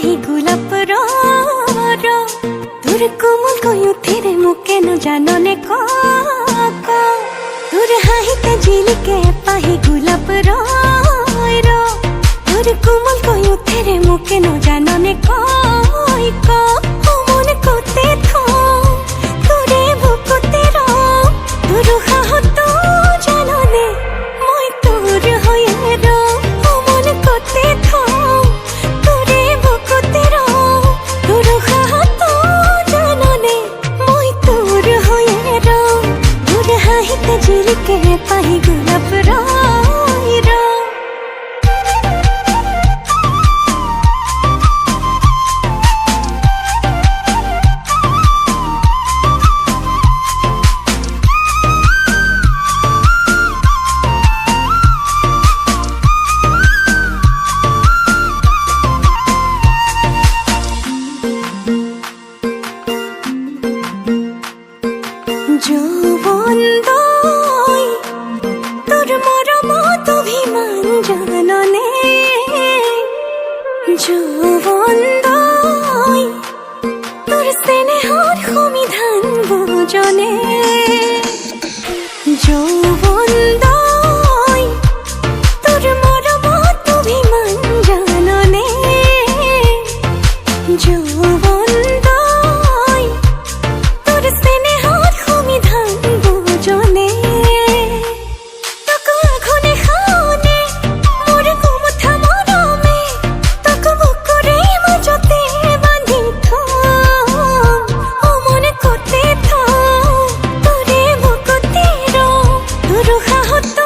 পাহি গোলাপ র তোর কোমল কয়ুথিরে মুকে ন জাননে ক তুর হাহিতে ঝিলিকে পাহি গোলাপ র তোর কোমল কয়ুথিরে মুকে ন জাননে ক মন কোতে থো তোরে বুকুতে র তোর হাহত জাননে মই তোর হয়ে র মন কোতে থো তোরে বুকুতে র তোর হাহত জাননে মই তোর হয়ে র তোর হাহিতে ঝিলিকে পাহি গোলাপ র যৌবনদয় তোর মরমত অভিমান জাননে যৌবনদয় তোর স্নেহর সমিধান বুঝনে যৌবনদয় তোর মরমত অভিমান জাননে যৌবনদয় তোর স্নেহর সমিধান বুঝনে তাকো আঘনে খাওনে মোর কুমথা মরমে তাকো বুকুরে মাজতে বাঁধি থো ও মনে কোতে থো তোরে বুকুতে র তোর হাহত